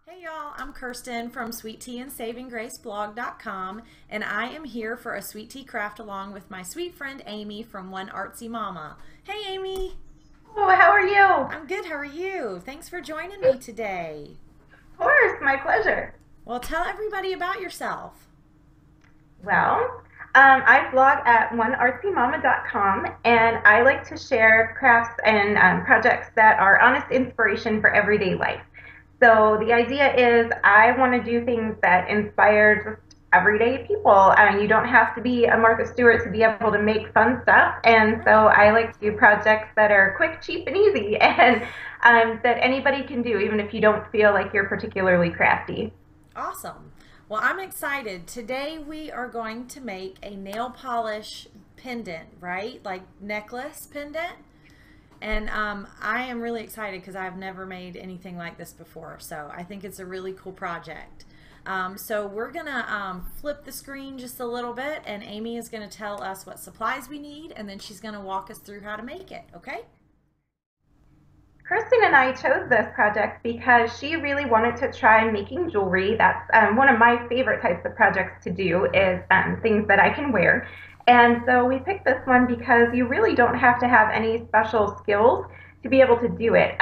Hey y'all, I'm Kirsten from sweetteaandsavinggraceblog.com, and I am here for a sweet tea craft along with my sweet friend Amy from One Artsy Mama. Hey Amy! Oh, how are you? I'm good, how are you? Thanks for joining me today. Of course, my pleasure. Well, tell everybody about yourself. Well, I blog at oneartsymama.com and I like to share crafts and projects that are honest inspiration for everyday life. So the idea is I want to do things that inspire just everyday people. You don't have to be a Martha Stewart to be able to make fun stuff. And so Right. I like to do projects that are quick, cheap, and easy and that anybody can do, even if you don't feel like you're particularly crafty. Awesome. Well, I'm excited. Today we are going to make a nail polish pendant, right? Like necklace pendant. And I am really excited because I've never made anything like this before. So I think it's a really cool project. So we're going to flip the screen just a little bit, and Amy is going to tell us what supplies we need, and then she's going to walk us through how to make it, okay? Kirsten and I chose this project because she really wanted to try making jewelry. That's one of my favorite types of projects to do is things that I can wear. And so we picked this one because you really don't have to have any special skills to be able to do it.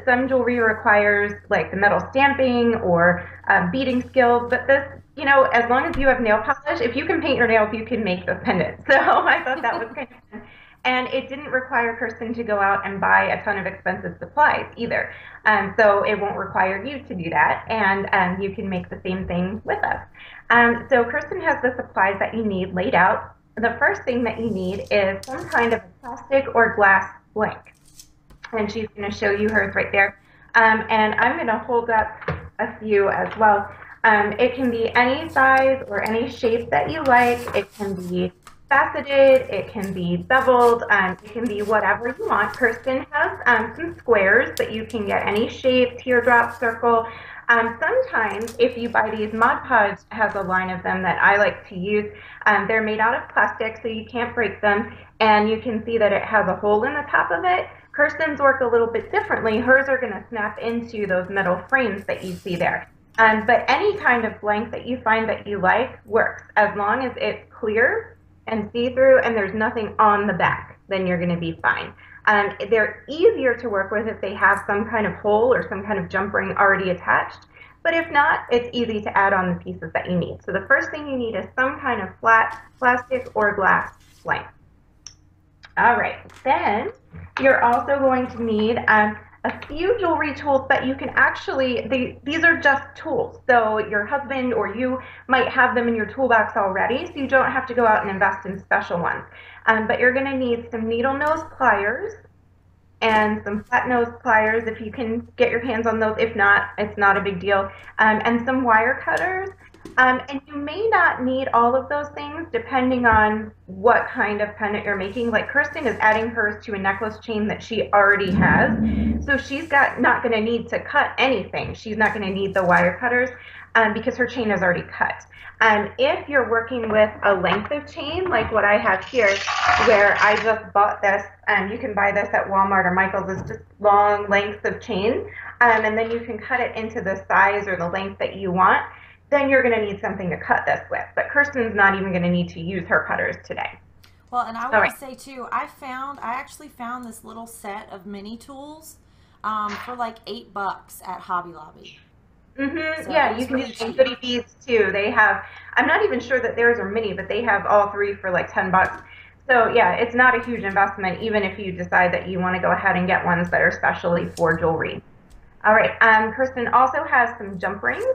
Some jewelry requires like the metal stamping or beading skills, but this, as long as you have nail polish, if you can paint your nails, you can make this pendant. So I thought that was kind of fun. And it didn't require Kirsten to go out and buy a ton of expensive supplies either. So it won't require you to do that, and you can make the same thing with us. So Kirsten has the supplies that you need laid out. The first thing that you need is some kind of plastic or glass blank. And she's going to show you hers right there. And I'm going to hold up a few as well. It can be any size or any shape that you like. It can be faceted, it can be beveled, it can be whatever you want. Kirsten has some squares that you can get any shape, teardrop, circle. Sometimes if you buy these, Mod Podge has a line of them that I like to use. They're made out of plastic so you can't break them, and you can see that it has a hole in the top of it. Kirsten's work a little bit differently. Hers are going to snap into those metal frames that you see there. But any kind of blank that you find that you like works as long as it's clear and see-through and there's nothing on the back, then you're going to be fine. They're easier to work with if they have some kind of hole or some kind of jump ring already attached, but if not, it's easy to add on the pieces that you need. So the first thing you need is some kind of flat plastic or glass blank. All right, then you're also going to need a few jewelry tools that you can actually, these are just tools. So your husband or you might have them in your toolbox already, so you don't have to go out and invest in special ones. But you're going to need some needle nose pliers and some flat nose pliers if you can get your hands on those. If not, it's not a big deal. And some wire cutters. And you may not need all of those things depending on what kind of pendant you're making. Like Kirsten is adding hers to a necklace chain that she already has. So she's not going to need to cut anything. She's not going to need the wire cutters because her chain is already cut. If you're working with a length of chain, like what I have here, where I just bought this, you can buy this at Walmart or Michael's, it's just long lengths of chain, and then you can cut it into the size or the length that you want. Then you're going to need something to cut this with. But Kirsten's not even going to need to use her cutters today. Well, and I All want right. to say too, I actually found this little set of mini tools for like $8 at Hobby Lobby. So it Yeah, you was can really do the cheap. goodie beads too. They have, I'm not even sure that theirs are mini, but they have all three for like 10 bucks. So yeah, it's not a huge investment, even if you decide that you want to go ahead and get ones that are specially for jewelry. All right, Kirsten also has some jump rings.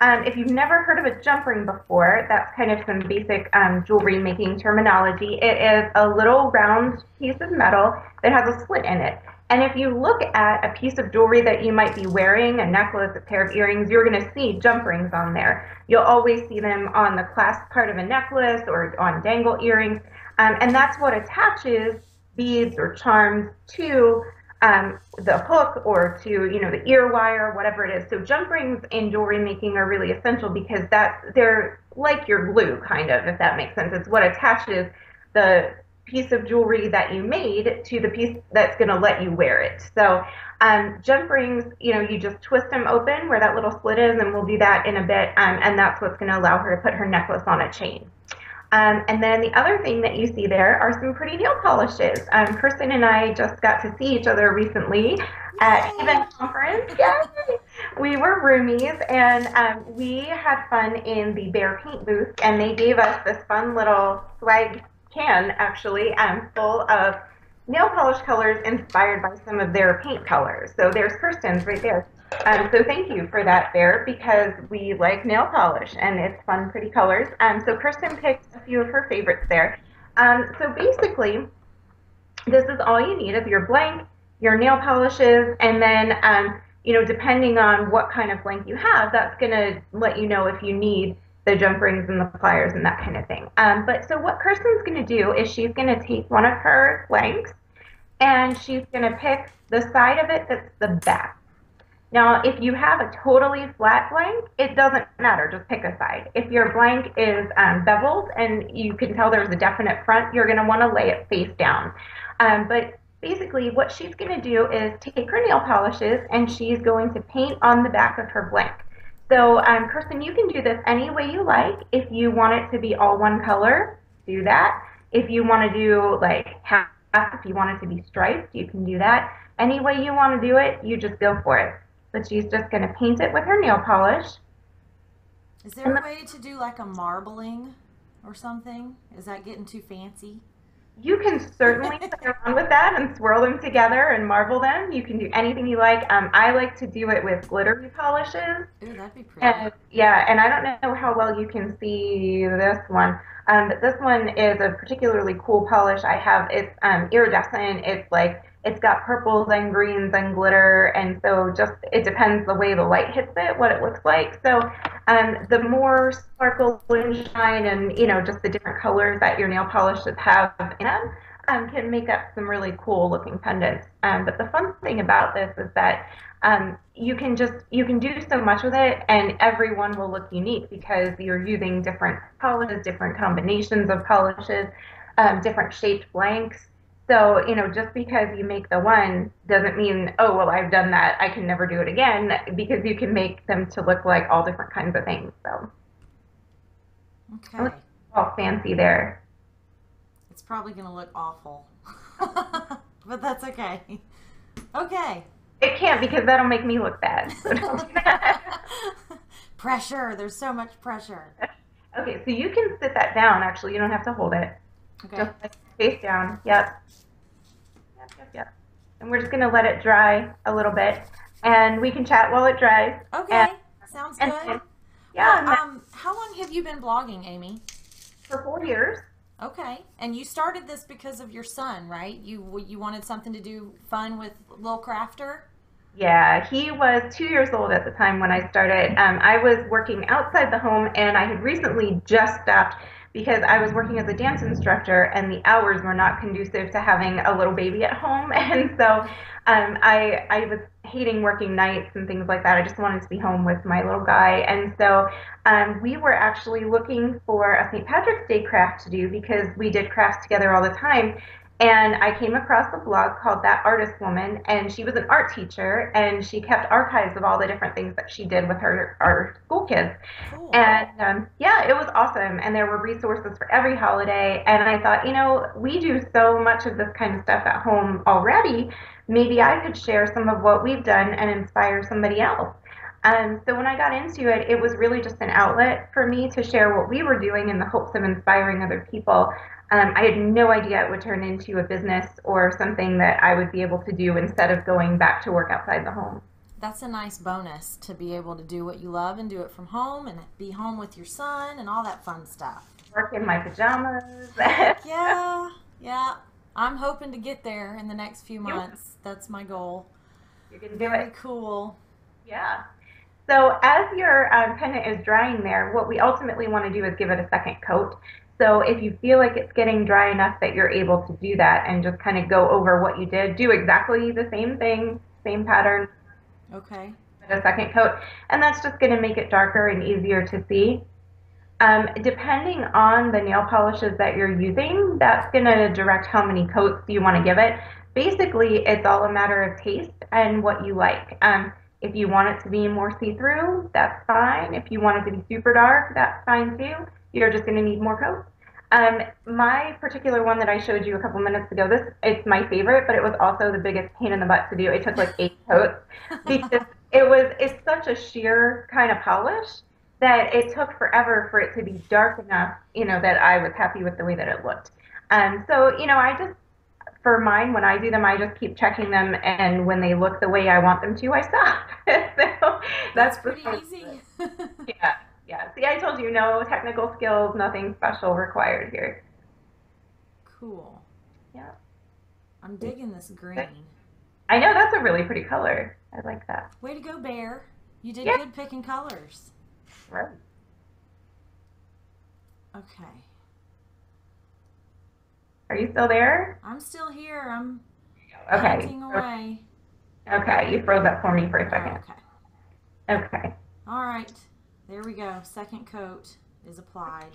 If you've never heard of a jump ring before, that's kind of some basic jewelry making terminology. It is a little round piece of metal that has a slit in it. And if you look at a piece of jewelry that you might be wearing, a necklace, a pair of earrings, you're going to see jump rings on there. You'll always see them on the clasp part of a necklace or on dangle earrings. And that's what attaches beads or charms to the hook or to the ear wire, whatever it is. So jump rings in jewelry making are really essential because they're like your glue, kind of, if that makes sense. It's what attaches the piece of jewelry that you made to the piece that's going to let you wear it. So jump rings, you just twist them open where that little slit is, and we'll do that in a bit, and that's what's going to allow her to put her necklace on a chain. And then the other thing that you see there are some pretty nail polishes. Kirsten and I just got to see each other recently at Even Conference. Yay! We were roomies, and we had fun in the Bear Paint booth, and they gave us this fun little swag can, actually, full of nail polish colors inspired by some of their paint colors. So there's Kirsten's right there. So thank you for that, Bear, because we like nail polish and it's fun, pretty colors. So Kirsten picked a few of her favorites there. So basically, this is all you need is your blank, your nail polishes, and then, depending on what kind of blank you have, that's going to let you know if you need the jump rings and the pliers and that kind of thing. But so what Kirsten's going to do is she's going to take one of her blanks and she's going to pick the side of it that's the back. Now, if you have a totally flat blank, it doesn't matter. Just pick a side. If your blank is beveled and you can tell there's a definite front, you're going to want to lay it face down. But basically, what she's going to do is take her nail polishes and she's going to paint on the back of her blank. So, Kirsten, you can do this any way you like. If you want it to be all one color, do that. If you want to do like half, if you want it to be striped, you can do that. Any way you want to do it, you just go for it. But she's just going to paint it with her nail polish. Is there a way to do like a marbling or something? Is that getting too fancy? You can certainly play around with that and swirl them together and marble them. You can do anything you like. I like to do it with glittery polishes. Ooh, that'd be pretty. And, yeah, and I don't know how well you can see this one, but this one is a particularly cool polish I have. It's iridescent. It's got purples and greens and glitter, and so just it depends the way the light hits it, what it looks like. So the more sparkle and shine and, just the different colors that your nail polishes have in them can make up some really cool looking pendants. But the fun thing about this is that you can do so much with it, and every one will look unique because you're using different polishes, different combinations of polishes, different shaped blanks. So, just because you make the one doesn't mean, oh, well, I've done that, I can never do it again, because you can make them to look like all different kinds of things. So, okay. All fancy there. It's probably going to look awful, but that's okay. Okay. It can't, because that'll make me look bad. So don't do that. Pressure. There's so much pressure. Okay, so you can sit that down, actually. You don't have to hold it. Okay. Just like face down. Yep. Yep. And we're just going to let it dry a little bit, and we can chat while it dries. Okay. Sounds good. Yeah. Well, how long have you been blogging, Amy? For 4 years. Okay. And you started this because of your son, right? You wanted something to do fun with Lil Crafter? Yeah, he was 2 years old at the time when I started. I was working outside the home, and I had recently just stopped because I was working as a dance instructor, and the hours were not conducive to having a little baby at home. And so I was hating working nights and things like that. I just wanted to be home with my little guy. And so we were actually looking for a St. Patrick's Day craft to do because we did crafts together all the time. And I came across a blog called That Artist Woman, and she was an art teacher, and she kept archives of all the different things that she did with our school kids. Cool. And yeah, it was awesome, and there were resources for every holiday, and I thought, we do so much of this kind of stuff at home already, maybe I could share some of what we've done and inspire somebody else. So when I got into it, it was really just an outlet for me to share what we were doing in the hopes of inspiring other people. I had no idea it would turn into a business or something that I would be able to do instead of going back to work outside the home. That's a nice bonus to be able to do what you love and do it from home and be home with your son and all that fun stuff. Work in my pajamas. Yeah. I'm hoping to get there in the next few months. That's my goal. You can do Very it. cool. Yeah. So as your pendant is drying there, what we ultimately want to do is give it a second coat. So if you feel like it's getting dry enough that you're able to do that and just kind of go over what you did, do exactly the same thing, same pattern. Okay. A second coat, and that's just going to make it darker and easier to see. Depending on the nail polishes that you're using, that's going to direct how many coats you want to give it. Basically, it's all a matter of taste and what you like. If you want it to be more see-through, that's fine. If you want it to be super dark, that's fine too. You're just going to need more coats. My particular one that I showed you a couple minutes ago, it's my favorite, but it was also the biggest pain in the butt to do. It took like 8 coats because it's such a sheer kind of polish that it took forever for it to be dark enough, that I was happy with the way that it looked. So, I just, for mine, when I do them, I just keep checking them, and when they look the way I want them to, I stop. So that's pretty easy. Yeah, yeah. See, I told you, no technical skills, nothing special required here. Cool. Yeah. I'm digging this green. I know, that's a really pretty color. I like that. Way to go, Bear. You did good picking colors. Right. Okay. Are you still there? I'm still here. I'm okay. painting away. Okay, you froze up for me for a second. Okay. Okay. All right. There we go. Second coat is applied.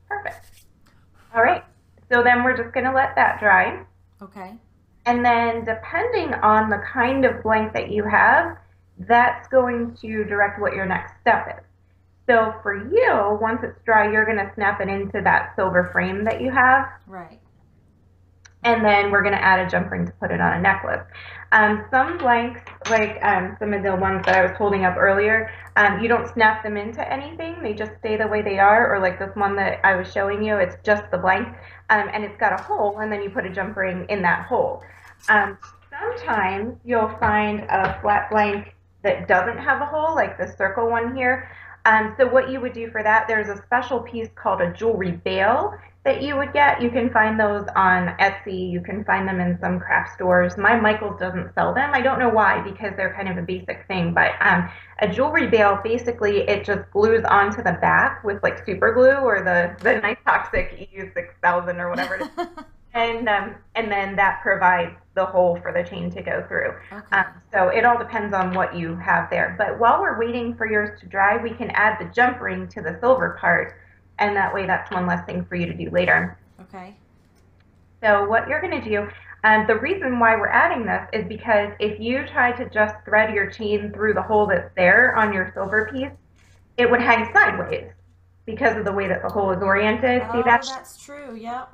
Perfect. All right. So then we're just going to let that dry. Okay. And then depending on the kind of blank that you have, that's going to direct what your next step is. So for you, once it's dry, you're going to snap it into that silver frame that you have. Right. And then we're going to add a jump ring to put it on a necklace. Some blanks, like some of the ones that I was holding up earlier, you don't snap them into anything. They just stay the way they are. Or like this one that I was showing you, it's just the blank. And it's got a hole, and then you put a jump ring in that hole. Sometimes you'll find a flat blank that doesn't have a hole, like the circle one here. So what you would do for that, there's a special piece called a jewelry bail that you would get. You can find those on Etsy. You can find them in some craft stores. My Michaels doesn't sell them. I don't know why, because they're kind of a basic thing. But a jewelry bail, basically, it just glues onto the back with like super glue or the nice toxic EU6000 or whatever it is. And then that provides the hole for the chain to go through. Okay. So it all depends on what you have there. But while we're waiting for yours to dry, we can add the jump ring to the silver part, and that way that's one less thing for you to do later. Okay. So what you're going to do, the reason why we're adding this is because if you try to just thread your chain through the hole that's there on your silver piece, it would hang sideways because of the way that the hole is oriented. Oh, see that? That's true. Yep.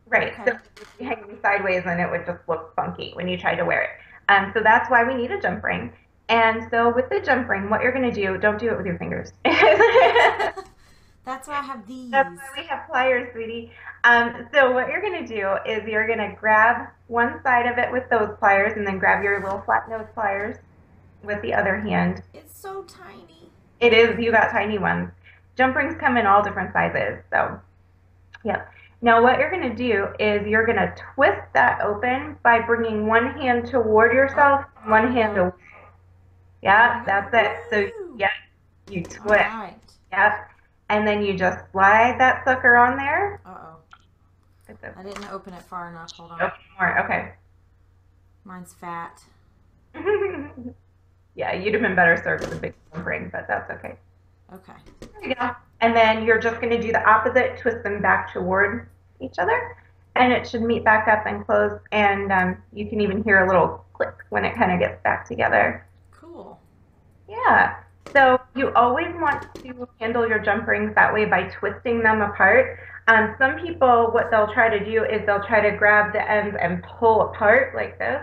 Right, Okay. so it would be hanging sideways and it would just look funky when you try to wear it. So that's why we need a jump ring. And so with the jump ring, what you're going to do, don't do it with your fingers. That's why I have these. That's why we have pliers, sweetie. So what you're going to do is you're going to grab one side of it with those pliers and then grab your little flat nose pliers with the other hand. It's so tiny. It is, you got tiny ones. Jump rings come in all different sizes, so yep. Now what you're going to do is you're going to twist that open by bringing one hand toward yourself, one hand away. Yeah, that's it. So yeah, you twist. All right. Yep. And then you just slide that sucker on there. Uh-oh. I didn't open it far enough. Hold on. Okay, more. Okay. Mine's fat. Yeah, you'd have been better served with a big ring, but that's okay. Okay. There you go. And then you're just going to do the opposite, twist them back toward each other, and it should meet back up and close, and you can even hear a little click when it kind of gets back together. Cool. Yeah. So you always want to handle your jump rings that way by twisting them apart. Some people, what they'll try to do is they'll try to grab the ends and pull apart like this.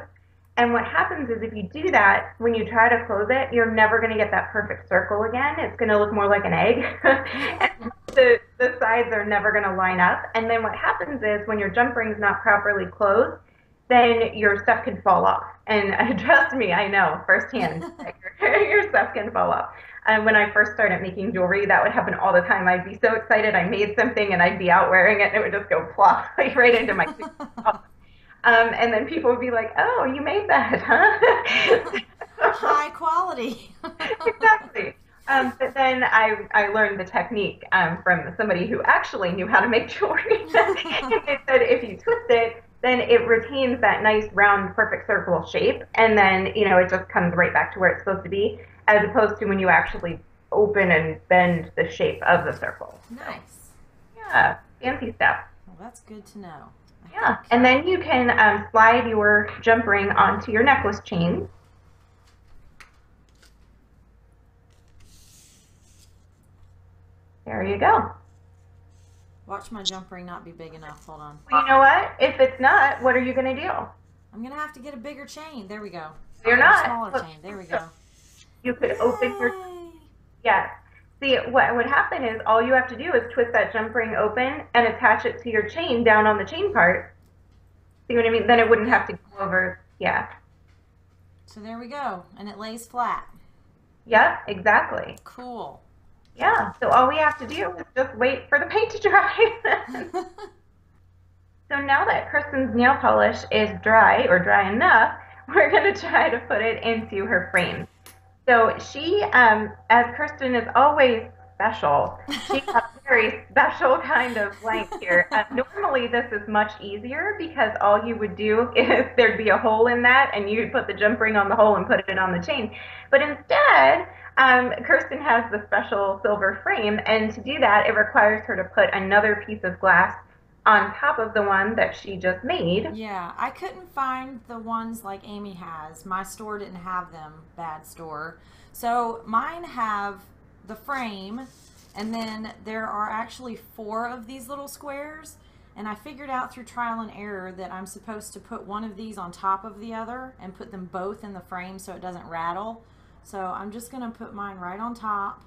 And what happens is if you do that, when you try to close it, you're never going to get that perfect circle again. It's going to look more like an egg. And the sides are never going to line up. And then what happens is when your jump ring's not properly closed, then your stuff can fall off. And trust me, I know firsthand that your stuff can fall off. And when I first started making jewelry, that would happen all the time. I'd be so excited I made something and I'd be out wearing it and it would just go plop right into my and then people would be like, oh, you made that, huh? High quality. Exactly. But then I learned the technique from somebody who actually knew how to make jewelry. And they said if you twist it, then it retains that nice round perfect circle shape, and then it just comes right back to where it's supposed to be, as opposed to when you actually open and bend the shape of the circle. Nice. Yeah, fancy stuff. Well, that's good to know. Yeah, and then you can slide your jump ring onto your necklace chain. There you go. Watch my jump ring not be big enough. Hold on. Well, you know what? If it's not, what are you going to do? I'm going to have to get a bigger chain. There we go. You're not. A smaller chain. There we go. You could open your... Yes. See, what would happen is all you have to do is twist that jump ring open and attach it to your chain down on the chain part. See what I mean? Then it wouldn't have to go over. Yeah. So there we go. And it lays flat. Yep, exactly. Cool. Yeah, so all we have to do is just wait for the paint to dry. So now that Kirsten's nail polish is dry, or dry enough, we're going to try to put it into her frame. So she, as Kirsten is always special, she has a very special kind of blank here. Normally this is much easier because all you would do is there'd be a hole in that and you'd put the jump ring on the hole and put it on the chain. But instead, Kirsten has the special silver frame, and to do that it requires her to put another piece of glass on top of the one that she just made. Yeah, I couldn't find the ones like Amy has. My store didn't have them, bad store. So mine have the frame, and then there are actually 4 of these little squares, and I figured out through trial and error that I'm supposed to put one of these on top of the other and put them both in the frame so it doesn't rattle. So I'm just going to put mine right on top,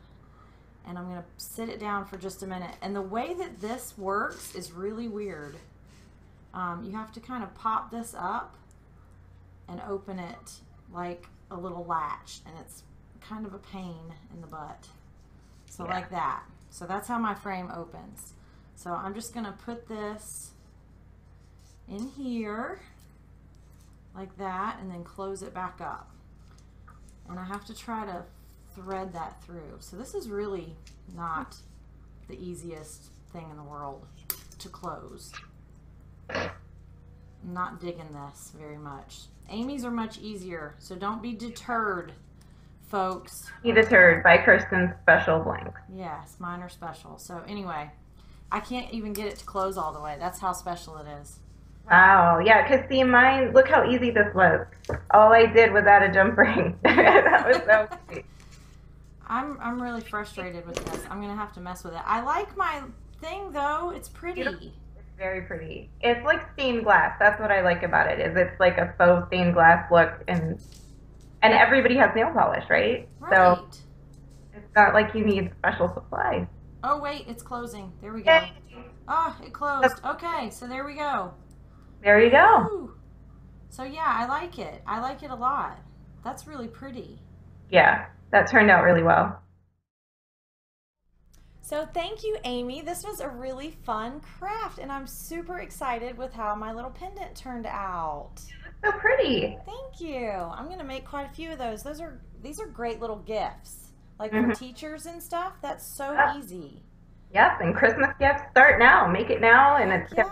and I'm going to sit it down for just a minute. And the way that this works is really weird. You have to kind of pop this up and open it like a little latch, and it's kind of a pain in the butt. So like that. So that's how my frame opens. So I'm just going to put this in here like that, and then close it back up. And I have to try to thread that through. So this is really not the easiest thing in the world to close. I'm not digging this very much. Amy's are much easier, so don't be deterred, folks. Be deterred by Kirsten's special blanks. Yes, mine are special. So anyway, I can't even get it to close all the way. That's how special it is. Wow, yeah, because see, mine, look how easy this was. All I did was add a jump ring. That was so easy. I'm really frustrated with this. I'm going to have to mess with it. I like my thing, though. It's pretty. It's very pretty. It's like stained glass. That's what I like about it, is it's like a faux stained glass look, and everybody has nail polish, right? Right. So it's not like you need special supplies. Oh, wait, it's closing. There we go. Oh, it closed. Okay, so there we go. There you go. Woo. So yeah, I like it. I like it a lot. That's really pretty. Yeah, that turned out really well. So thank you, Amy. This was a really fun craft, and I'm super excited with how my little pendant turned out. So pretty. Thank you. I'm going to make quite a few of those. These are great little gifts, like for teachers and stuff. That's so easy. Yep, and Christmas gifts start now. Make it now, and it's cheap.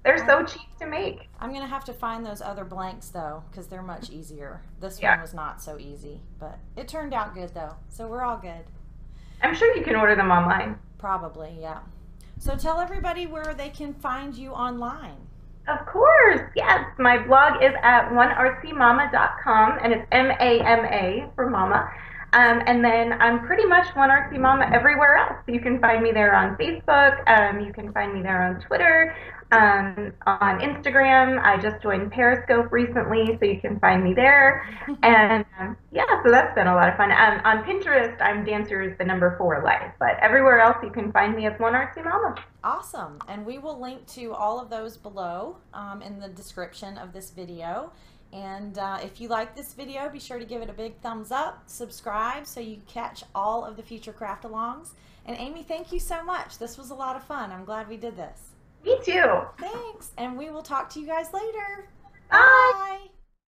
They're so cheap to make. I'm going to have to find those other blanks, though, because they're much easier. This one was not so easy, but it turned out good, though, so we're all good. I'm sure you can order them online. Probably, yeah. So tell everybody where they can find you online. Of course, yes. My blog is at oneartsymama.com, and it's M-A-M-A for mama. And then I'm pretty much One Artsy Mama everywhere else. You can find me there on Facebook. You can find me there on Twitter, on Instagram. I just joined Periscope recently, so you can find me there. And yeah, so that's been a lot of fun. On Pinterest, I'm dancers4life. But everywhere else, you can find me as One Artsy Mama. Awesome. And we will link to all of those below in the description of this video. And if you like this video, be sure to give it a big thumbs up, subscribe so you catch all of the future craft alongs. And Amy, thank you so much. This was a lot of fun. I'm glad we did this. Me too. Thanks. And we will talk to you guys later. Bye. Bye.